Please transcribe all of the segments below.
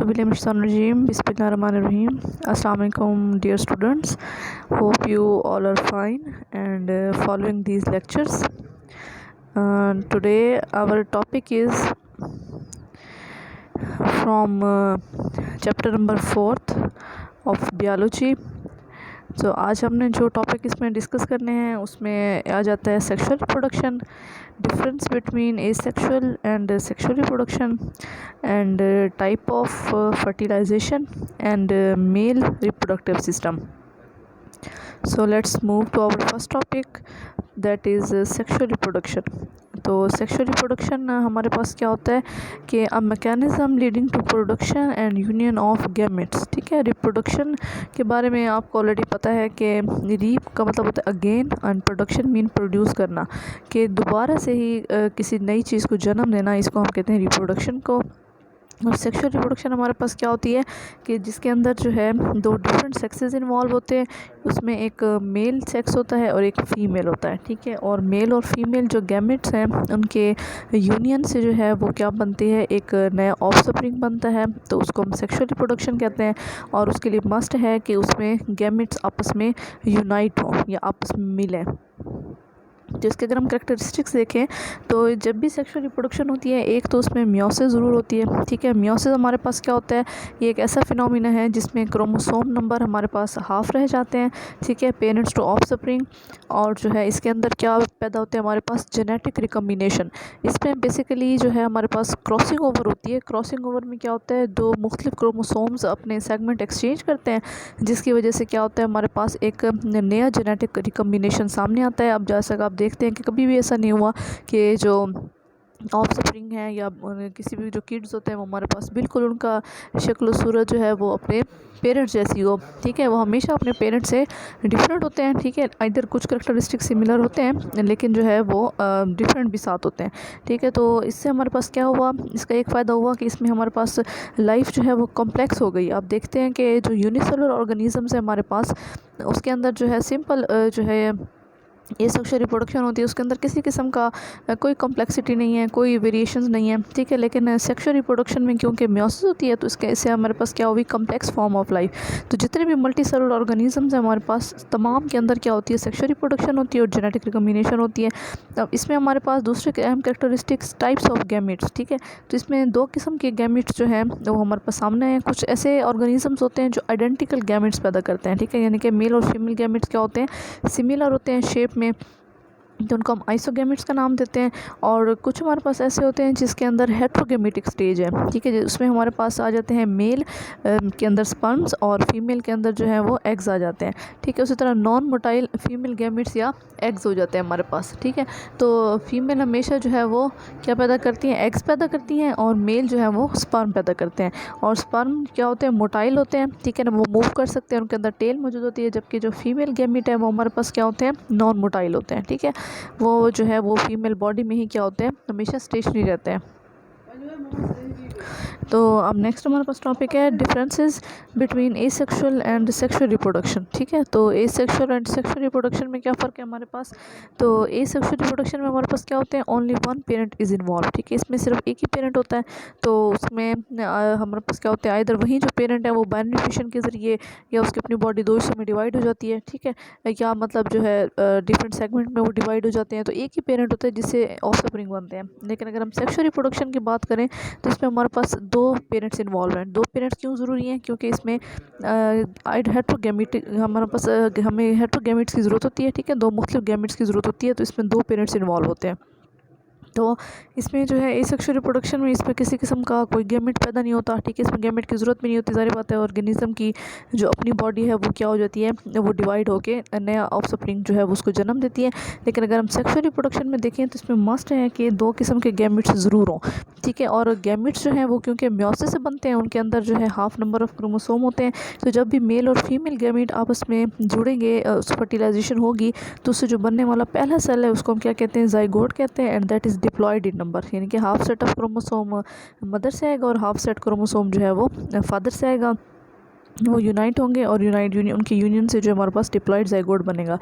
Auzubillahiminash-shaitanir-rajeem. Bismillahir-rahmanir-rahim. Assalamu alaikum, dear students. Hope you all are fine and following these lectures. Today our topic is from chapter number 4th of biology. तो आज हमने जो topic इसमें discuss करने हैं उसमें आ जाता है sexual reproduction, difference between asexual and sexual reproduction and type of fertilization and male reproductive system. So let's move to our first topic, that is sexual reproduction. तो सेक्सुअल रिप्रोडक्शन हमारे पास क्या होता है कि a mechanism leading to production and union of gametes. ठीक है, reproduction के बारे में आपको ऑलरेडी पता है कि रीप का मतलब होता है again and production mean produce करना, कि दोबारा से ही किसी नई चीज़ को जन्म देना, इसको हम कहते हैं रिप्रोडक्शन को. और सेक्सुअल रिप्रोडक्शन हमारे पास क्या होती है कि जिसके अंदर जो है दो डिफरेंट सेक्सेस इन्वॉल्व होते हैं. उसमें एक मेल सेक्स होता है और एक फ़ीमेल होता है. ठीक है, और मेल और फीमेल जो गैमेट्स हैं उनके यूनियन से जो है वो क्या बनती है, एक नया ऑफस्प्रिंग बनता है. तो उसको हम सेक्सुअल रिप्रोडक्शन कहते हैं. और उसके लिए मस्ट है कि उसमें गैमेट्स आपस में यूनाइट हों या आपस में मिलें. तो इसके अगर हम करेक्टरिस्टिक्स देखें तो जब भी सेक्सुअल रिप्रोडक्शन होती है एक तो उसमें मियोसिस ज़रूर होती है. ठीक है, मियोसिस हमारे पास क्या होता है, ये एक ऐसा फिनोमिना है जिसमें क्रोमोसोम नंबर हमारे पास हाफ रह जाते हैं. ठीक है, पेरेंट्स टू ऑफस्प्रिंग. और जो है इसके अंदर क्या पैदा होते हैं हमारे पास, जेनेटिक रिकम्बिनेशन. इसमें बेसिकली जो है हमारे पास क्रॉसिंग ओवर होती है. क्रॉसिंग ओवर में क्या होता है, दो मुख्तलिफ क्रोमोसोम्स अपने सेगमेंट एक्सचेंज करते हैं, जिसकी वजह से क्या होता है हमारे पास एक नया जेनेटिक रिकम्बिनेशन सामने आता है. अब जैसा कि आप देखते हैं कि कभी भी ऐसा नहीं हुआ कि जो ऑफस्प्रिंग है या किसी भी जो किड्स होते हैं वो हमारे पास बिल्कुल उनका शक्ल सूरत जो है वो अपने पेरेंट्स जैसी हो. ठीक है, वो हमेशा अपने पेरेंट्स से डिफरेंट होते हैं. ठीक है, इधर कुछ करेक्टरिस्टिक सिमिलर होते हैं लेकिन जो है वो डिफरेंट भी साथ होते हैं. ठीक है, तो इससे हमारे पास क्या हुआ, इसका एक फ़ायदा हुआ कि इसमें हमारे पास लाइफ जो है वो कॉम्प्लेक्स हो गई. आप देखते हैं कि जो यूनिसेलुलर ऑर्गेनिज़म्स है हमारे पास, उसके अंदर जो है सिंपल जो है ये सेक्सुअल रिप्रोडक्शन होती है, उसके अंदर किसी किस्म का कोई कॉम्प्लेक्सिटी नहीं है, कोई वेरिएशंस नहीं है. ठीक है, लेकिन सेक्सुअल रिप्रोडक्शन में क्योंकि मियोसिस होती है तो इससे हमारे पास क्या होगी, कॉम्प्लेक्स फॉर्म ऑफ लाइफ. तो जितने भी मल्टी सेलुलर ऑर्गेनिजम्स हैं हमारे पास, तमाम के अंदर क्या होती है, सेक्सुअल रिप्रोडक्शन होती है और जेनेटिक रिकम्बिनेशन होती है. अब इसमें हमारे पास दूसरे अहम कैरेक्टरिस्टिक्स टाइप्स ऑफ गैमेट्स. ठीक है, तो इसमें दो किस्म के गैमेट्स जो हैं वो हमारे पास सामने हैं. कुछ ऐसे ऑर्गेनिजम्स होते हैं जो आइडेंटिकल गैमेट्स पैदा करते हैं. ठीक है, यानी कि मेल और फीमेल गैमेट्स क्या होते हैं, सिमिलर होते हैं शेप में, तो उनको हम आइसोगैमेट्स का नाम देते हैं. और कुछ हमारे पास ऐसे होते हैं जिसके अंदर हेट्रोगैमेटिक स्टेज है. ठीक है, उसमें हमारे पास आ जाते हैं मेल के अंदर स्पर्म्स और फीमेल के अंदर जो है वो एग्स आ जाते हैं. ठीक है, उसी तरह नॉन मोटाइल फीमेल गैमेट्स या एग्स हो जाते हैं हमारे पास. ठीक है, तो फीमेल हमेशा जो है वो क्या पैदा करती हैं, एग्स पैदा करती हैं, और मेल जो है वो स्पर्म पैदा करते हैं. और स्पर्म क्या होते हैं, मोटाइल होते हैं. ठीक है ना, वो मूव कर सकते हैं, उनके अंदर टेल मौजूद होती है. जबकि जो फीमेल गैमेट है वो हमारे पास क्या होते हैं, नॉन मोटाइल होते हैं. ठीक है, वो जो है वो फीमेल बॉडी में ही क्या होते हैं, हमेशा स्टेशनरी रहते हैं. तो अब नेक्स्ट हमारे पास टॉपिक है differences between asexual and sexual reproduction. ठीक है, तो एसेक्सुअल एंड सेक्सुअल रिप्रोडक्शन में क्या फ़र्क है हमारे पास. तो एसेक्सुअल रिप्रोडक्शन में हमारे पास क्या होते हैं, only one parent is involve. ठीक है, इसमें सिर्फ एक ही पेरेंट होता है. तो उसमें हमारे पास क्या होता है, इधर वहीं जो पेरेंट है वो बाइनरी फिशन के ज़रिए या उसकी अपनी बॉडी दो हिस्सों में डिवाइड हो जाती है. ठीक है, या मतलब जो है डिफरेंट सेगमेंट में वो डिवाइड हो जाते हैं. तो एक ही पेरेंट होता है जिससे ऑफस्प्रिंग बनते हैं. लेकिन अगर हम सेक्सुअल रिप्रोडक्शन की बात करें तो इसमें हमारे पास दो पेरेंट्स इन्वॉल्व हैं. दो पेरेंट्स क्यों ज़रूरी हैं, क्योंकि इसमें हेट्रोगैमेटिक हमारे पास हमें हेट्रोगैमेट्स की ज़रूरत होती है. ठीक है, दो मुख्तलिफ गैमेट्स की ज़रूरत होती है, तो इसमें दो पेरेंट्स इन्वॉल्व होते हैं. तो इसमें जो है एसेक्सुअल रिप्रोडक्शन में इसमें किसी किस्म का कोई गैमेट पैदा नहीं होता. ठीक है, इसमें गैमेट की ज़रूरत भी नहीं होती. सारी बात है, ऑर्गेनिज्म की जो अपनी बॉडी है वो क्या हो जाती है, वो डिवाइड होके नया ऑफस्प्रिंग जो है वो उसको जन्म देती है. लेकिन अगर हम सेक्सुअल रिप्रोडक्शन में देखें तो इसमें मस्ट है कि दो किस्म के गैमेट्स ज़रूर हों. ठीक है, और गैमेट्स जो हैं वो क्योंकि मियोसिस से बनते हैं, उनके अंदर जो है हाफ नंबर ऑफ़ क्रोमोसोम होते हैं. तो जब भी मेल और फीमेल गैमेट आपस में जुड़ेंगे, फर्टिलाइजेशन होगी, तो उससे जो बनने वाला पहला सेल है उसको हम क्या कहते हैं, जाइगोट कहते हैं. And that is diploid in number, यानी कि half set of chromosome mother से आएगा और हाफ सेट क्रोमोसोम जो है वो फादर से आएगा. वो यूनाइट होंगे और उनकी यूनियन से जो हमारे पास डिप्लॉयड ज़ाइगोट बनेगा।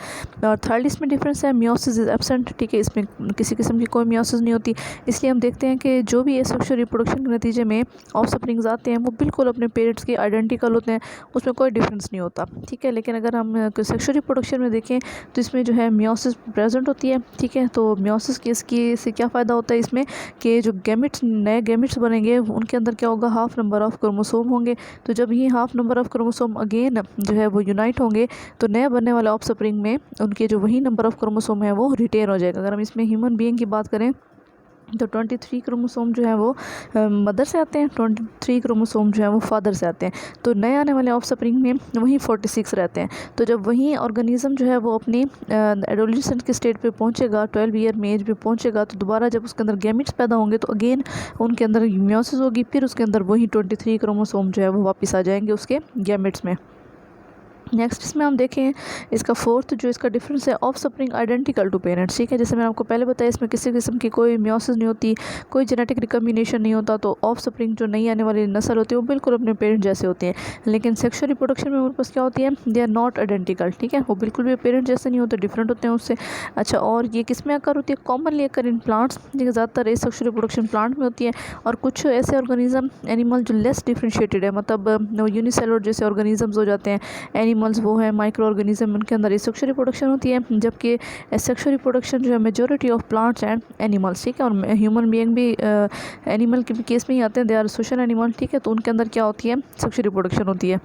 और थर्ड इसमें डिफरेंस है, मियोसिस इज़ एब्सेंट, ठीक है, इसमें किसी किस्म की कोई मियोसिस नहीं होती। इसलिए हम देखते हैं कि जो भी एसेक्सुअल रिप्रोडक्शन के नतीजे में ऑफस्प्रिंग्स आते हैं वो बिल्कुल अपने पेरेंट्स के आइडेंटिकल होते हैं, उसमें कोई डिफरेंस नहीं होता, ठीक है। लेकिन अगर हम सेक्सुअल रिप्रोडक्शन में देखें तो इसमें जो है मियोसिस प्रेजेंट होती है, ठीक है। तो मियोसिस की से क्या फ़ायदा होता है इसमें कि जो गैमेट्स, नए गैमेट्स बनेंगे उनके अंदर क्या होगा, हाफ नंबर ऑफ क्रोमोसोम होंगे। तो जब ये half number of chromosome again जो है वो यूनाइट होंगे तो नए बनने वाले ऑफस्प्रिंग में उनके जो वही नंबर ऑफ क्रोमोसोम है वो रिटेन हो जाएगा। अगर हम इसमें ह्यूमन बीइंग की बात करें तो 23 क्रोमोसोम जो है वो मदर से आते हैं, 23 क्रोमोसोम जो है वो फादर से आते हैं। तो नए आने वाले ऑफस्प्रिंग में वहीं 46 रहते हैं। तो जब वहीं ऑर्गेनिज्म जो है वो अपनी एडोलेसेंट के स्टेट पे पहुंचेगा, 12 ईयर में एज पे पहुंचेगा, तो दोबारा जब उसके अंदर गैमेट्स पैदा होंगे तो अगेन उनके अंदर मियोसिस होगी, फिर उसके अंदर वही 23 क्रोमोसोम जो है वो वापस आ जाएंगे उसके गैमेट्स में। नेक्स्ट इसमें हम देखें इसका फोर्थ जो इसका डिफरेंस है, ऑफस्प्रिंग आइडेंटिकल टू पेरेंट्स, ठीक है। जैसे मैंने आपको पहले बताया इसमें किसी किस्म की कोई मियोसिस नहीं होती, कोई जेनेटिक रिकम्बिनेशन नहीं होता। तो ऑफस्प्रिंग जो नई आने वाली नस्ल होती है वो बिल्कुल अपने पेरेंट जैसे होते हैं। लेकिन सेक्सुअल रिप्रोडक्शन में उनके पास क्या होती है, दे आर नॉट आइडेंटिकल, ठीक है, वो बिल्कुल भी पेरेंट जैसे नहीं होते, डिफरेंट होते हैं उससे। अच्छा, और ये किस में आकर होती है, कॉमनली आकर इन प्लांट्स, लेकिन ज़्यादातर सेक्सुअल रिप्रोडक्शन प्लांट में होती है। और कुछ ऐसे ऑर्गेनिज्म एनिमल जो लेस डिफ्रेंशिएटेड है, मतलब यूनिसेलुलर जैसे ऑर्गेनिजम्स हो जाते हैं एनिमल्स, वो है माइक्रो ऑर्गेनिज्म, उनके अंदर सेक्सुअल रिप्रोडक्शन होती है। जबकि सेक्सुअल रिप्रोडक्शन जो है majority of plants and animals, ठीक है, और ह्यूमन बीइंग भी एनिमल के केस में ही आते हैं, दे आर सोशल एनिमल, ठीक है। तो उनके अंदर क्या होती है, सेक्सुअल रिप्रोडक्शन होती है।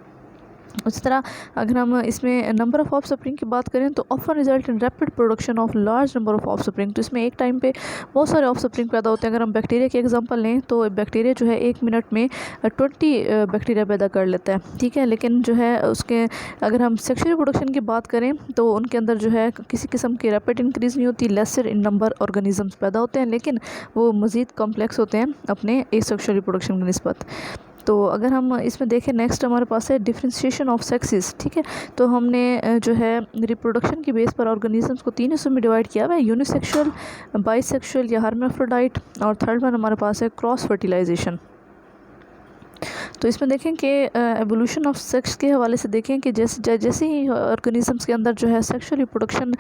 उस तरह अगर हम इसमें नंबर ऑफ़ ऑफस्प्रिंग की बात करें तो often result in rapid production of large number of offspring. तो इसमें एक टाइम पे बहुत सारे ऑफस्प्रिंग पैदा होते हैं। अगर हम बैक्टीरिया के एग्जांपल लें तो बैक्टीरिया जो है 1 मिनट में 20 बैक्टीरिया पैदा कर लेता है, ठीक है। लेकिन जो है उसके अगर हम सेक्सुअल रिप्रोडक्शन की बात करें तो उनके अंदर जो है किसी किस्म की रैपिड इंक्रीज़ नहीं होती, लेसर इन नंबर ऑर्गेनिजम्स पैदा होते हैं, लेकिन वो मज़ीद कॉम्प्लेक्स होते हैं अपने सेक्सुअल रिप्रोडक्शन की निस्बत। तो अगर हम इसमें देखें नेक्स्ट हमारे पास है डिफ्रेंशिएशन ऑफ सेक्सेस, ठीक है। तो हमने जो है रिप्रोडक्शन की बेस पर ऑर्गेनिजम्स को 3 हिस्सों में डिवाइड किया हुआ है, यूनिसेक्सुअल, बाइसेक्सुअल या हर्माफ्रोडाइट, और थर्ड वन हमारे पास है क्रॉस फर्टिलाइजेशन। तो इसमें देखें कि एवोल्यूशन ऑफ सेक्स के हवाले से देखें कि जैसे ही ऑर्गेनिजम्स के अंदर जो है सेक्सुअल रिप्रोडक्शन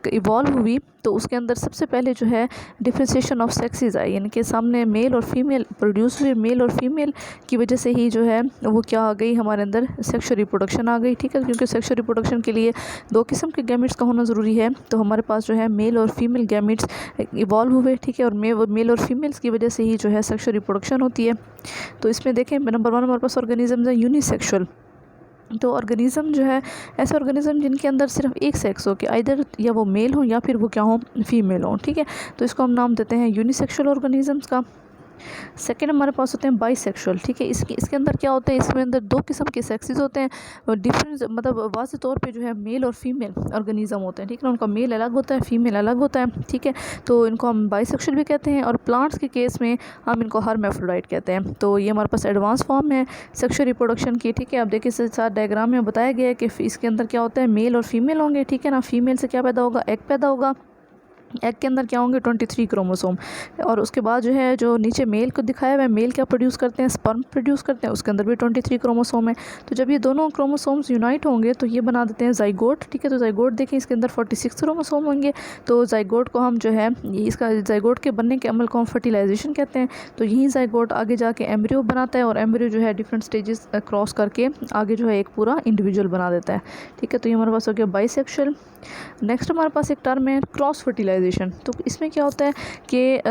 इवॉल्व हुई तो उसके अंदर सबसे पहले जो है डिफ्रेंशिएशन ऑफ सेक्सेस आई, यानी कि सामने मेल और फीमेल प्रोड्यूस हुए, मेल और फीमेल की वजह से ही जो है वो क्या आ गई, हमारे अंदर सेक्सुअल रिप्रोडक्शन आ गई, ठीक है। क्योंकि सेक्सुअल रिप्रोडक्शन के लिए 2 किस्म के गैमेट्स का होना ज़रूरी है। तो हमारे पास जो है मेल और फीमेल गैमेट्स इवॉल्व हुए, ठीक है, और मेल और फीमेल्स की वजह से ही जो है सेक्सुअल रिप्रोडक्शन होती है। तो इसमें देखें नंबर 1 हमारे पास ऑर्गेनिजम्स है यूनिसेक्सुअल। तो ऑर्गेनिज़म जो है ऐसे ऑर्गेनिज़म जिनके अंदर सिर्फ एक सेक्स हो, कि आइदर या वो मेल हो या फिर वो क्या हो, फीमेल हो, ठीक है। तो इसको हम नाम देते हैं यूनिसेक्सुअल ऑर्गेनिजम्स का। सेकेंड हमारे पास होते हैं बाइसेक्सुअल, ठीक है। इसके अंदर क्या होता है, इसके अंदर 2 किस्म के सेक्सेस होते हैं और डिफरेंट, मतलब वाज़े तौर पे जो है मेल और फीमेल ऑर्गेनिज्म होते हैं, ठीक है। उनका मेल अलग होता है, फीमेल अलग होता है, ठीक है। तो इनको हम बाइसेक्सुअल भी कहते हैं, और प्लांट्स के केस में हम इनको हर्माफ्रोडाइट कहते हैं। तो ये हमारे पास एडवांस फॉर्म है सेक्सुअल रिप्रोडक्शन की, ठीक है। आप देखिए इस साथ डायग्राम में बताया गया है कि इसके अंदर क्या होता है, मेल और फीमेल होंगे, ठीक है ना। फीमेल से क्या पैदा होगा, एग पैदा होगा, एग के अंदर क्या होंगे 23 क्रोमोसोम, और उसके बाद जो है जो नीचे मेल को दिखाया हुआ है, मेल क्या प्रोड्यूस करते हैं, स्पर्म प्रोड्यूस करते हैं, उसके अंदर भी 23 क्रोमोसोम है। तो जब ये दोनों क्रोमोसोम्स यूनाइट होंगे तो ये बना देते हैं जाइगोट, ठीक है। तो जाइगोट देखें इसके अंदर 46 क्रोमोसोम होंगे। तो जाइगोट को हम जो है इसका जाइगोट के बनने के अमल को हम फर्टिलाइजेशन कहते हैं। तो यही जाइगोट आगे जाके एम्ब्रियो बनाता है, और एम्ब्रियो जो है डिफरेंट स्टेजेस क्रॉस करके आगे जो है एक पूरा इंडिविजुअल बना देता है, ठीक है। तो ये हमारे पास हो गया बाइसेक्सुअल। नेक्स्ट हमारे पास एक टर्म है क्रॉस फर्टिलाइजेशन। तो इसमें क्या होता है कि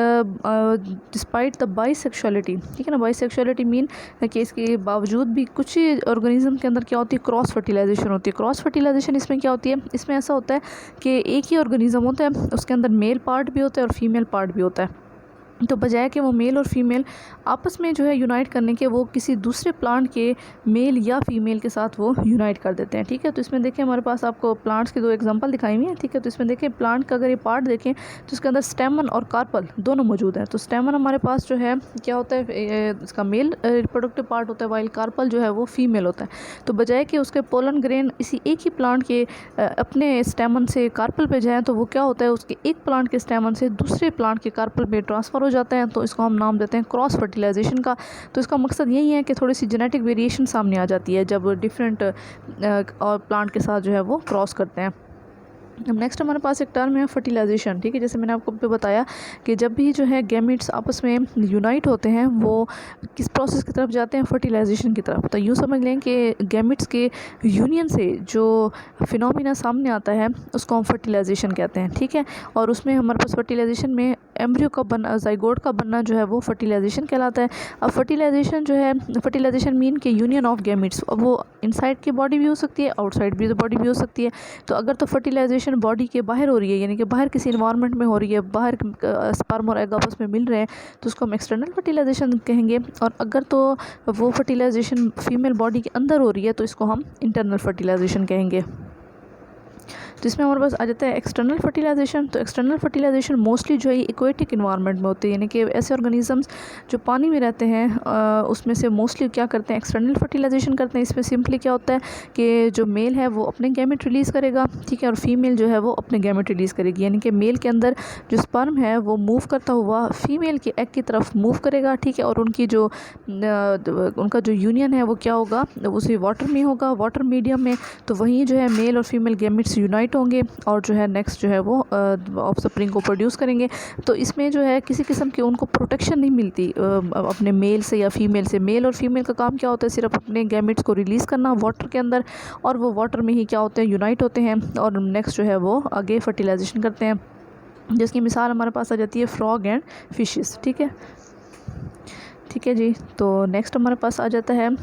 डिस्पाइट द बाइसेक्सुअलिटी, ठीक है ना, बाइसेक्सुअलिटी मीन कि इसके बावजूद भी कुछ ऑर्गेनिज्म के अंदर क्या होती है, क्रॉस फर्टिलाइजेशन होती है। क्रॉस फर्टिलाइजेशन इसमें क्या होती है, इसमें ऐसा होता है कि एक ही ऑर्गेनिज्म होता है, उसके अंदर मेल पार्ट भी होता है और फीमेल पार्ट भी होता है। तो बजाय कि वो मेल और फीमेल आपस में जो है यूनाइट करने के, वो किसी दूसरे प्लांट के मेल या फीमेल के साथ वो यूनाइट कर देते हैं, ठीक है। तो इसमें देखें हमारे पास आपको प्लांट्स की 2 एग्जांपल दिखाई हुई हैं, ठीक है। तो इसमें देखें प्लांट का अगर ये पार्ट देखें तो इसके अंदर स्टेमन और कार्पल दोनों मौजूद हैं। तो स्टेमन हमारे पास जो है क्या होता है, इसका मेल रिप्रोडक्टिव पार्ट होता है, वाइल कार्पल जो है वो फीमेल होता है। तो बजाय कि उसके पोलन ग्रेन इसी एक ही प्लांट के अपने स्टेमन से कार्पल पे जाए, तो वो क्या होता है, उसके एक प्लांट के स्टेमन से दूसरे प्लांट के कार्पल पे ट्रांसफ़र हो जाता है तो इसको हम नाम देते हैं क्रॉस फर्टिलाइजेशन का। तो इसका मकसद यही है कि थोड़ी सी जेनेटिक वेरिएशन सामने आ जाती है जब डिफरेंट और प्लांट के साथ जो है वो क्रॉस करते हैं। अब नेक्स्ट हमारे पास एक टर्म है फर्टिलाइजेशन, ठीक है। जैसे मैंने आपको बताया कि जब भी जो है गैमेट्स आपस में यूनाइट होते हैं वो किस प्रोसेस की तरफ जाते हैं, फर्टिलाइजेशन की तरफ। तो यूँ समझ लें कि गैमेट्स के यूनियन से जो फिनोमिना सामने आता है उसको हम फर्टिलाइजेशन कहते हैं, ठीक है। और उसमें हमारे पास फर्टिलाइजेशन में एम्ब्रियो का बनना, जाइगोट का बनना जो है वो फर्टिलाइजेशन कहलाता है। अब फर्टिलाइजेशन जो है, फर्टिलाइजेशन मीन के यूनियन ऑफ गैमेट्स, अब वो इनसाइड की बॉडी भी हो सकती है, आउटसाइड भी बॉडी भी हो सकती है। तो अगर तो फर्टिलाइजेशन बॉडी के बाहर हो रही है, यानी कि बाहर किसी इन्वायरमेंट में हो रही है, बाहर स्पर्म और एग आपस में मिल रहे हैं, तो उसको हम एक्सटर्नल फर्टिलाइजेशन कहेंगे। और अगर तो वो फर्टिलाइजेशन फीमेल बॉडी के अंदर हो रही है तो इसको हम इंटरनल फर्टिलाइजेशन कहेंगे। तो इसमें हमारे पास आ जाता है एक्सटर्नल फर्टिलाइजेशन। तो एक्सटर्नल फर्टिलाइजेशन मोस्टली जो है एक्वेटिक इन्वायरमेंट में होती है, यानी कि ऐसे ऑर्गेनिजम्स जो पानी में रहते हैं उसमें से मोस्टली क्या करते हैं, एक्सटर्नल फर्टिलाइजेशन करते हैं। इसमें सिंपली क्या होता है कि जो मेल है वो अपने गैमेट रिलीज़ करेगा, ठीक है, और फीमेल जो है वो अपने गैमेट रिलीज़ करेगी। यानी कि मेल के अंदर जो स्पर्म है वो मूव करता हुआ फीमेल के एग की तरफ मूव करेगा, ठीक है, और उनकी जो उनका जो यूनियन है वो क्या होगा, उसी वाटर में होगा, वाटर मीडियम में। तो वहीं जो है मेल और फीमेल गैमेट्स यूनाइट होंगे और जो है नेक्स्ट जो है वो ऑफस्प्रिंग को प्रोड्यूस करेंगे। तो इसमें जो है किसी किस्म की उनको प्रोटेक्शन नहीं मिलती अपने मेल से या फीमेल से। मेल और फीमेल का काम क्या होता है, सिर्फ अपने गैमेट्स को रिलीज़ करना वाटर के अंदर, और वो वाटर में ही क्या होते हैं, यूनाइट होते हैं और नेक्स्ट जो है वो आगे फर्टिलाइजेशन करते हैं। जिसकी मिसाल हमारे पास आ जाती है फ्रॉग एंड फिशेस, ठीक है, ठीक है जी। तो नेक्स्ट हमारे पास आ जाता है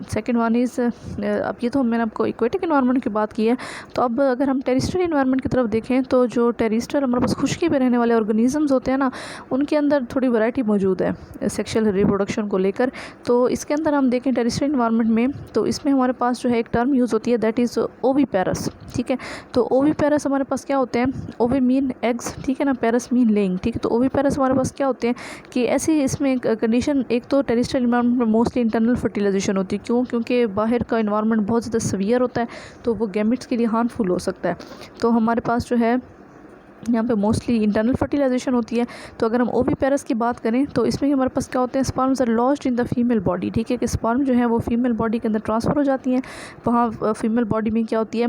सेकंड वन इज़, अब ये तो मैंने आपको इक्वेटिक इन्वायरमेंट की बात की है। तो अब अगर हम टेरिस्ट्रियल इन्वायरमेंट की तरफ देखें तो जो टेरिस्ट्रियल हमारे पास खुश्की पे रहने वाले ऑर्गेनिजम्स होते हैं ना, उनके अंदर थोड़ी वैरायटी मौजूद है सेक्शुअल रिप्रोडक्शन को लेकर। तो इसके अंदर हम देखें टेरिस्ट्रियल इन्वायरमेंट में, तो इसमें हमारे पास जो है एक टर्म यूज़ होती है दैट इज़ ओविपेरस, ठीक है। तो ओविपेरस हमारे पास क्या होते हैं, ओवी मीन एग्स, ठीक है ना, पेरस मीन लेइंग, ठीक है। तो ओविपेरस हमारे पास क्या होते हैं कि ऐसी इसमें कंडीशन, एक तो टेरिस्ट्रियल इन्वायरमेंट में मोस्टली इंटरनल फर्टिलाइजेशन होती है, क्यों, क्योंकि बाहर का इन्वायरमेंट बहुत ज़्यादा सीवियर होता है तो वो गैमेट्स के लिए हार्मफुल हो सकता है। तो हमारे पास जो है यहाँ पे मोस्टली इंटरनल फर्टिलाइजेशन होती है। तो अगर हम ओविपेरस की बात करें तो इसमें हमारे पास क्या होते हैं, sperms are lost in the female body, ठीक है, कि स्पर्म जो है वो फीमेल बॉडी के अंदर ट्रांसफ़र हो जाती हैं। वहाँ फीमेल बॉडी में क्या होती है,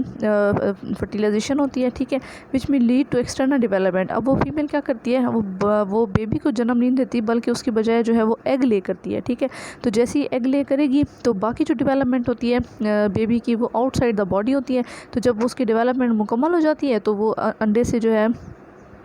फर्टिलाइजेशन होती है, ठीक है, विच में लीड टू एक्सटर्नल डेवलपमेंट। अब वो फीमेल क्या करती है, वो बेबी को जन्म नहीं देती बल्कि उसकी बजाय जो है वो एग ले करती है, ठीक है। तो जैसे ही एग ले करेगी तो बाकी जो डेवलपमेंट होती है बेबी की वो आउटसाइड द बॉडी होती है। तो जब उसकी डेवलपमेंट मुकम्मल हो जाती है तो वो अंडे से जो है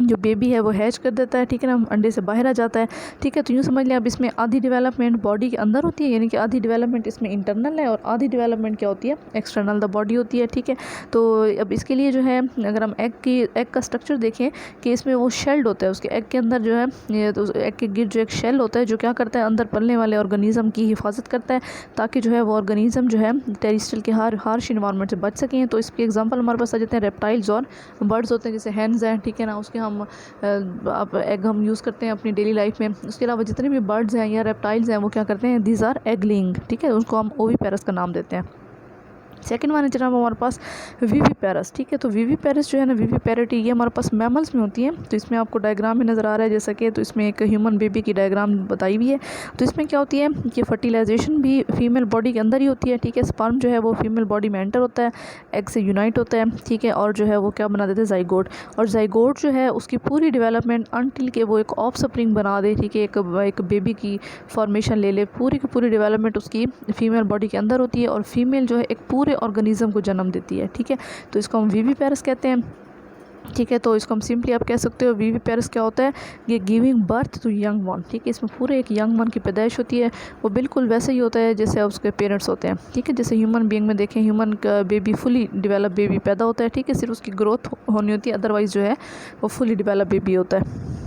जो बेबी है वो हैच कर देता है, ठीक है ना, अंडे से बाहर आ जाता है, ठीक है। तो यूँ समझ लें अब इसमें आधी डेवलपमेंट बॉडी के अंदर होती है, यानी कि आधी डेवलपमेंट इसमें इंटरनल है और आधी डेवलपमेंट क्या होती है, एक्सटर्नल द बॉडी होती है, ठीक है। तो अब इसके लिए जो है अगर हम एग का स्ट्रक्चर देखें कि इसमें वो शेल्ड होता है, उसके एग के अंदर जो है तो एग के गिर जो एक शेल होता है जो क्या करता है, अंदर पलने वाले ऑर्गेनिज्म की हिफाजत करता है ताकि जो है वो ऑर्गेनिज्म जो है टेरिस्ट्रियल के हार्श इन्वायरमेंट से बच सकें। तो इसके एग्जांपल हमारे पास आ जाते हैं रेप्टाइल्स और बर्ड्स होते हैं, जैसे हैंस हैं, ठीक है ना, उसके हम एग हम यूज़ करते हैं अपनी डेली लाइफ में। उसके अलावा जितने भी बर्ड्स हैं या रेप्टाइल्स हैं वो क्या करते हैं, दीज आर एग लेइंग, ठीक है, उसको हम ओविपेरस का नाम देते हैं। सेकंड वन है जनाब हमारे पास विविपेरस, ठीक है। तो विविपेरस जो है ना, विविपेरिटी, ये हमारे पास मैमल्स में होती है। तो इसमें आपको डायग्राम में नज़र आ रहा है जैसा कि, तो इसमें एक ह्यूमन बेबी की डायग्राम बताई हुई है। तो इसमें क्या होती है कि फर्टिलाइजेशन भी फीमेल बॉडी के अंदर ही होती है, ठीक है। स्पर्म जो है वो फीमेल बॉडी में एंटर होता है, एग से यूनाइट होता है, ठीक है, और जो है वो क्या बना देते हैं, जाइगोट। और जाइगोट जो है उसकी पूरी डेवलपमेंट अनटिल के वो एक ऑफस्प्रिंग बना दे, ठीक है, एक बेबी की फॉर्मेशन ले ले, पूरी की पूरी डेवलपमेंट उसकी फीमेल बॉडी के अंदर होती है और फीमेल जो है एक पूरे ऑर्गेनिज्म को जन्म देती है, ठीक है। तो इसको हम विविपेरस कहते हैं, ठीक है। तो इसको हम सिंपली आप कह सकते हो विविपेरस क्या होता है, ये giving birth to young one, ठीक है। इसमें पूरे एक यंग वन की पैदाइश होती है, वो बिल्कुल वैसे ही होता है जैसे उसके पेरेंट्स होते हैं, ठीक है। जैसे ह्यूमन बीइंग में देखें, ह्यूमन का बेबी फुली डिवेलप बेबी पैदा होता है, ठीक है, सिर्फ उसकी ग्रोथ होनी होती है, अदरवाइज़ जो है वो फुली डिवेलप बेबी होता है।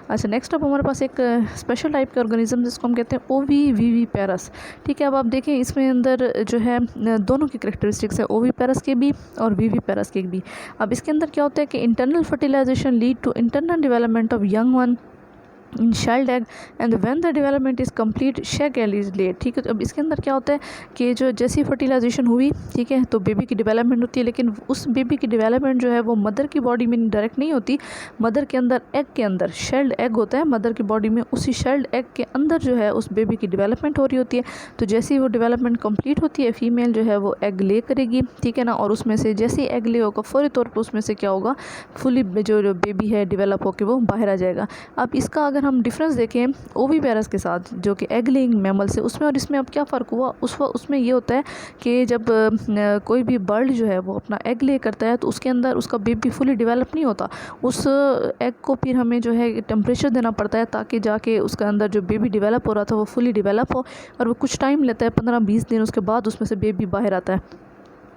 अच्छा, नेक्स्ट अब हमारे पास एक स्पेशल टाइप के ऑर्गेनिज्म जिसको हम कहते हैं ओविविपेरस, ठीक है। अब आप देखें इसमें अंदर जो है दोनों की करेक्टरिस्टिक्स है, ओविपेरस के भी और विविपेरस के भी। अब इसके अंदर क्या होता है कि internal fertilization lead to internal development of young one, in shelled egg and when the development is complete शेक एग इज लेड। ठीक है, तो अब इसके अंदर क्या होता है कि जो जैसी फर्टिलाइजेशन हुई, ठीक है, तो बेबी की डेवलपमेंट होती है, लेकिन उस बेबी की डेवलपमेंट जो है वो मदर की बॉडी में डायरेक्ट नहीं होती, मदर के अंदर एग के अंदर शेल्ड एग होता है मदर की बॉडी में, उसी शेल्ड एग के अंदर जो है उस बेबी की डेवलपमेंट हो रही होती है। तो जैसे ही वो डेवलपमेंट कंप्लीट होती है, फीमेल जो है वो एग ले करेगी, ठीक है ना, और उसमें से जैसे ही एग ले होगा फौरी तौर पर उसमें से क्या होगा, फुली जो बेबी है डेवलप होकर वो बाहर आ जाएगा। अब इसका अगर हम डिफरेंस देखें ओवीपेरस के साथ जो कि एग लेइंग मैमल से, उसमें और इसमें अब क्या फ़र्क हुआ, उसमें ये होता है कि जब कोई भी बर्ड जो है वो अपना एग ले करता है तो उसके अंदर उसका बेबी फुली डेवलप नहीं होता, उस एग को फिर हमें जो है टेम्परेचर देना पड़ता है ताकि जाके उसके अंदर जो बेबी डेवलप हो रहा था वो फुली डेवलप हो, और वो कुछ टाइम लेता है 15-20 दिन, उसके बाद उसमें से बेबी बाहर आता है।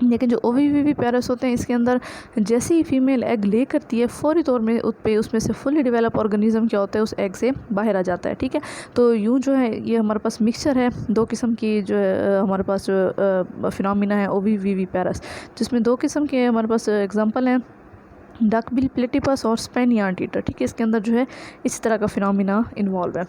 लेकिन जो ओवीपेरस होते हैं इसके अंदर जैसे ही फीमेल एग ले करती है फौरी तौर में उसमें से फुली डेवलप ऑर्गेनिज्म क्या होता है उस एग से बाहर आ जाता है। ठीक है, तो यूँ जो है ये हमारे पास मिक्सचर है दो किस्म की, जो है हमारे पास जो फिनोमिना है ओवीपेरस, जिसमें दो किस्म के हमारे पास एग्जांपल हैं, डक बिल प्लेटिपस और स्पेन यार्न टीटर। ठीक है, इसके अंदर जो है इस तरह का फिनोमिना इन्वॉल्व है।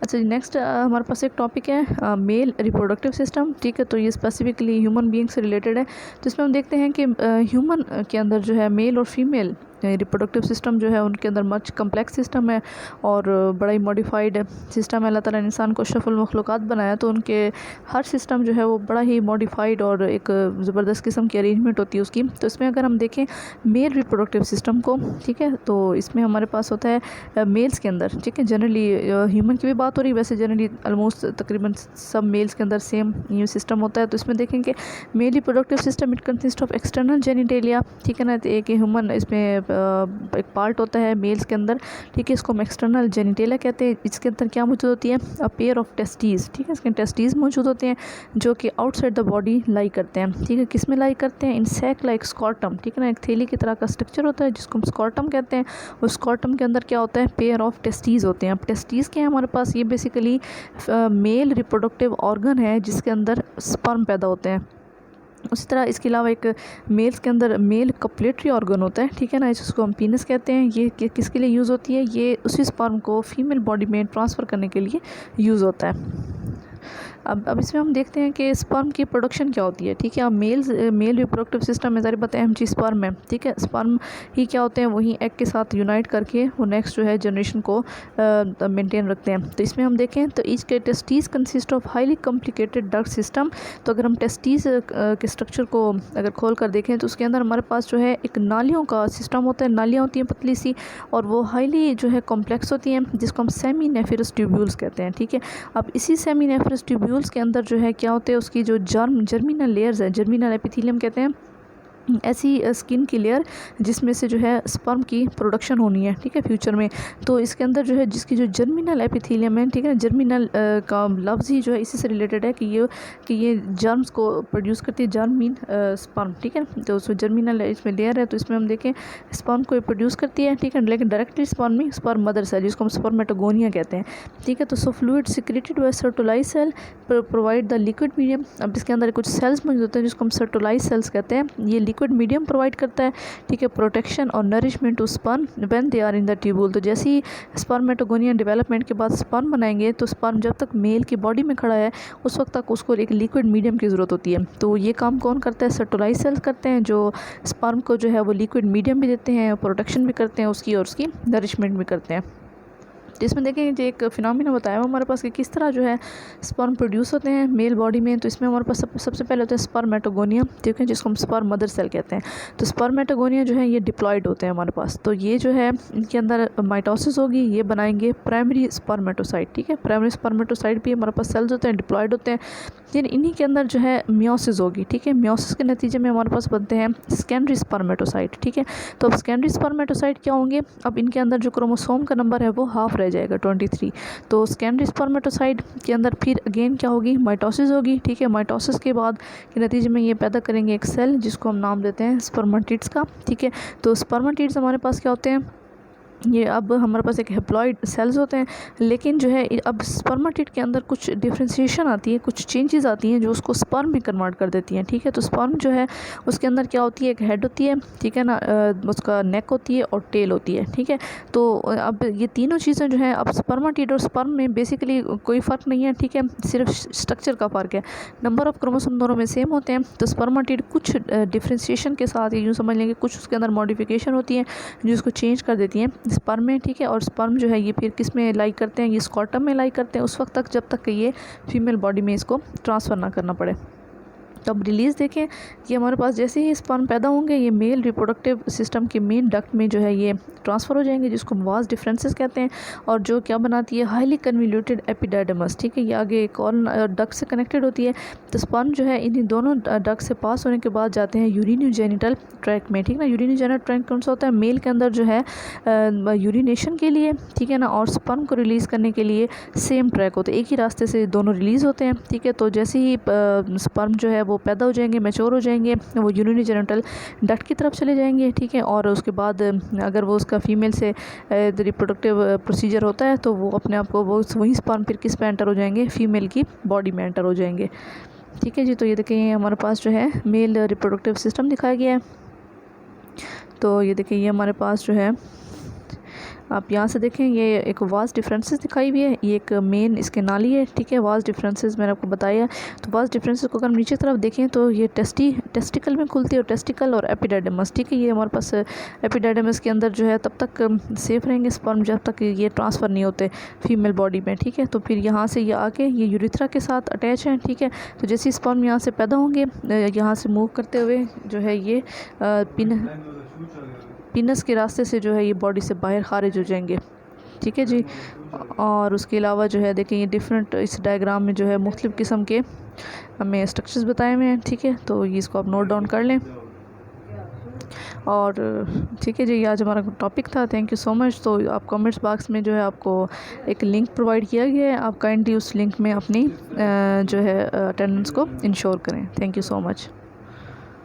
अच्छा जी, नेक्स्ट हमारे पास एक टॉपिक है मेल रिप्रोडक्टिव सिस्टम। ठीक है, तो ये स्पेसिफिकली ह्यूमन बीइंग से रिलेटेड है। तो इसमें हम देखते हैं कि ह्यूमन के अंदर जो है मेल और फीमेल रिप्रोडक्टिव सिस्टम जो है उनके अंदर मच कम्प्लेक्स सिस्टम है और बड़ा ही मॉडिफाइड सिस्टम है। अल्लाह ताला ने इंसान को अशरफुल मखलूक़ात बनाया, तो उनके हर सिस्टम जो है वो बड़ा ही मॉडिफाइड और एक ज़बरदस्त किस्म की अरेंजमेंट होती है उसकी। तो इसमें अगर हम देखें मेल रिप्रोडक्टिव सिस्टम को, ठीक है, तो इसमें हमारे पास होता है मेल्स के अंदर, ठीक है, जनरली ह्यूमन की भी बात हो रही है, वैसे जनरली ऑलमोस्ट तकरीबन सब मेल्स के अंदर सेम ये सिस्टम होता है। तो इसमें देखेंगे mail reproductive system it consist of external genitalia, ठीक है ना, तो एक ह्यूमन इसमें एक पार्ट होता है मेल्स के अंदर, ठीक है, इसको हम एक्सटर्नल जेनिटेलिया कहते हैं। इसके अंदर क्या मौजूद होती है, अ पेयर ऑफ टेस्टीज, ठीक है, इसके टेस्टीज मौजूद होते हैं जो कि आउटसाइड द बॉडी लाई करते हैं। ठीक है, किस में लाई करते हैं, इन सैक लाइक स्कॉर्टम, ठीक है ना, एक थैली की तरह का स्ट्रक्चर होता है जिसको हम स्कॉर्टम कहते हैं। उस स्कॉर्टम के अंदर क्या होता है, पेयर ऑफ टेस्टीज होते हैं। अब टेस्टीज क्या है हमारे पास, ये बेसिकली मेल रिप्रोडक्टिव ऑर्गन है जिसके अंदर स्पर्म पैदा होते हैं। उसी तरह इसके अलावा एक मेल्स के अंदर मेल कपलेटरी ऑर्गन होता है, ठीक है ना, इसको हम पीनस कहते हैं। ये किसके लिए यूज़ होती है, ये उसी स्पर्म को फीमेल बॉडी में ट्रांसफ़र करने के लिए यूज़ होता है। अब इसमें हम देखते हैं कि स्पर्म की प्रोडक्शन क्या होती है। ठीक है, अब मेल रिप्रोडक्टिव सिस्टम में ज़ाहिर बात है अहम चीज़ स्पर्म है। ठीक है, स्पर्म ही क्या होते हैं, वही एग के साथ यूनाइट करके वो नेक्स्ट जो है जनरेशन को मेंटेन रखते हैं। तो इसमें हम देखें तो ईच के testes consist of highly complicated duct system. तो अगर हम टेस्टीज के स्ट्रक्चर को अगर खोल कर देखें तो उसके अंदर हमारे पास जो है एक नालियों का सिस्टम होता है, नालियाँ होती हैं पतली सी, और वो हाईली जो है कॉम्प्लेक्स होती हैं जिसको हम सेमी नेफिरस ट्यूब्यूल्स कहते हैं। ठीक है, अब इसी सेमी नेफिरस ट्यूब्यूल्स के अंदर जो है क्या होते हैं, उसकी जो जर्मिनल लेयर्स है, जर्मिनल एपिथेलियम कहते हैं, ऐसी स्किन की लेयर जिसमें से जो है स्पर्म की प्रोडक्शन होनी है। ठीक है, फ्यूचर में। तो इसके अंदर जो है जिसकी जो जर्मिनल एपिथेलियम है, ठीक है, जर्मिनल का लफ्ज़ ही जो है इसी से रिलेटेड है कि ये जर्म्स को प्रोड्यूस करती है, जर्म मीन स्पर्म। ठीक है, तो उसमें जर्मिनल इसमें लेयर है, तो इसमें हम देखें स्पर्म को प्रोड्यूस करती है। ठीक है, लेकिन डायरेक्टली स्पर्म में स्पर्म मदर सेल जिसको हम स्पर्मेटोगोनिया कहते हैं। ठीक है, तो so fluid secreted by Sertoli's cell provide the liquid medium. अब इसके अंदर कुछ सेल्स मौजूद होते हैं जिसको हम सर्टोलाइज सेल्स कहते हैं। ये लिक्विड मीडियम प्रोवाइड करता है, ठीक है, प्रोटेक्शन और nourishment to sperm when they are in the tubule. तो जैसे ही स्पर्मेटोगोनियन डेवलपमेंट के बाद स्पर्म बनाएंगे तो स्पर्म जब तक मेल की बॉडी में खड़ा है उस वक्त तक उसको एक लिक्विड मीडियम की ज़रूरत होती है। तो ये काम कौन करता है, सर्टोलाइज सेल्स करते हैं, जो स्पर्म को जो है वो लिक्विड मीडियम भी देते हैं, प्रोटेक्शन भी करते हैं उसकी, और उसकी नरिशमेंट भी करते हैं। तो इसमें देखें जो एक फिनोमिना बताया हुआ हमारे पास कि किस तरह जो है स्पर्म प्रोड्यूस होते हैं मेल बॉडी में। तो इसमें हमारे पास सबसे पहले होता है स्पर्मेटोगोनिया, ठीक है, जिसको हम स्पर्म मदर सेल कहते हैं। तो स्पर्मेटोगोनिया जो है ये डिप्लॉयड होते हैं हमारे पास। तो ये जो है इनके अंदर माइटोसिस होगी, ये बनाएंगे प्राइमरी स्पर्मेटोसाइट। ठीक है, प्राइमरी स्पर्मेटोसाइट भी हमारे पास सेल्स होते हैं, डिप्लॉयड होते हैं। फिर इन्हीं के अंदर जो है मियोसिस होगी। ठीक है, मियोसिस के नतीजे में हमारे पास बनते हैं सेकेंडरी स्पर्मेटोसाइट। ठीक है, तो अब सेकेंडरी स्पर्मेटोसाइट क्या होंगे, अब इनके अंदर जो क्रोमोसोम का नंबर है वो हाफ रह जाएगा 23। तो सेकेंडरी स्पर्मेटोसाइट के अंदर फिर अगेन क्या होगी, माइटोसिस होगी। ठीक है, माइटोसिस के बाद के नतीजे में ये पैदा करेंगे एक सेल जिसको हम नाम देते हैं स्पर्मेटिड्स का। ठीक है, तो स्पर्मेटिड्स हमारे पास क्या होते हैं, ये अब हमारे पास एक हैप्लॉइड सेल्स होते हैं, लेकिन जो है अब स्पर्मेटिड के अंदर कुछ डिफ्रेंशिएशन आती है, कुछ चेंजेस आती हैं जो उसको स्पर्म में कन्वर्ट कर देती हैं। ठीक है, तो स्पर्म जो है उसके अंदर क्या होती है, एक हेड होती है, ठीक है ना, उसका नेक होती है और टेल होती है। ठीक है, तो अब ये तीनों चीज़ें जो हैं, अब स्पर्मेटिड और स्पर्म में बेसिकली कोई फ़र्क नहीं है। ठीक है, सिर्फ स्ट्रक्चर का फ़र्क है, नंबर ऑफ़ क्रोमोसोम दोनों में सेम होते हैं। तो स्पर्मेटिड कुछ डिफ्रेंशिएशन के साथ, यूँ समझ लेंगे कुछ उसके अंदर मॉडिफिकेशन होती है जो उसको चेंज कर देती हैं स्पर्म में। ठीक है, और स्पर्म जो है ये फिर किस में लाई करते हैं, ये स्कॉटम में लाई करते हैं उस वक्त तक जब तक कि ये फीमेल बॉडी में इसको ट्रांसफ़र ना करना पड़े। तो अब रिलीज़ देखें कि हमारे पास जैसे ही स्पर्म पैदा होंगे ये मेल रिप्रोडक्टिव सिस्टम के मेन डक्ट में जो है ये ट्रांसफ़र हो जाएंगे, जिसको वास डिफरेंसेस कहते हैं, और जो क्या बनाती है, हाईली कन्वोल्यूटेड एपिडाइडमस। ठीक है, ये आगे एक और डक्ट से कनेक्टेड होती है। तो स्पर्म जो है इन्हीं दोनों डक्ट से पास होने के बाद जाते हैं यूरिनोजेनिटल ट्रैक्ट में। ठीक है ना, यूरिनोजेनिटल ट्रैक्ट कौन सा होता है, मेल के अंदर जो है यूरिनेशन के लिए, ठीक है ना, और स्पर्म को रिलीज़ करने के लिए सेम ट्रैक होते हैं, एक ही रास्ते से दोनों रिलीज़ होते हैं। ठीक है, तो जैसे ही स्पर्म जो है वो पैदा हो जाएंगे, मैच्योर हो जाएंगे, वो यूरिनोजेनिटल डक्ट की तरफ चले जाएंगे। ठीक है, और उसके बाद अगर वो उसका फीमेल से रिप्रोडक्टिव प्रोसीजर होता है तो वो अपने आप को वो वही स्पर्म फिर किस पे एंटर हो जाएंगे, फीमेल की बॉडी में एंटर हो जाएंगे। ठीक है जी, तो ये देखें हमारे पास जो है मेल रिप्रोडक्टिव सिस्टम दिखाया गया है। तो ये देखें ये हमारे पास जो है, आप यहाँ से देखें ये एक वास डिफरेंसेस दिखाई हुई है, ये एक मेन इसके नाली है। ठीक है, वास डिफरेंसेस मैंने आपको बताया। तो वास डिफरेंसेस को अगर हम नीचे तरफ देखें तो ये टेस्टिकल में खुलती है, और टेस्टिकल और एपिडाइडमस। ठीक है, ये हमारे पास एपिडाइडमस के अंदर जो है तब तक सेफ रहेंगे स्पर्म जब तक ये ट्रांसफ़र नहीं होते फीमेल बॉडी में। ठीक है, तो फिर यहाँ से ये आके ये यूरिथ्रा के साथ अटैच है। ठीक है, तो जैसे स्पर्म यहाँ से पैदा होंगे, यहाँ से मूव करते हुए जो है ये पीनस के रास्ते से जो है ये बॉडी से बाहर खारिज हो जाएंगे। ठीक है जी, और उसके अलावा जो है देखें ये डिफरेंट इस डायग्राम में जो है मुख्तलिफ़ किस्म के हमें स्ट्रक्चर्स बताए हुए हैं। ठीक है, तो ये इसको आप नोट डाउन कर लें। और ठीक है जी, ये आज हमारा टॉपिक था। Thank you so much. तो आप कमेंट्स बॉक्स में जो है आपको एक लिंक प्रोवाइड किया गया है, आप काइंडली उस लिंक में अपनी जो है अटेंडेंस को इंश्योर करें। Thank you so much.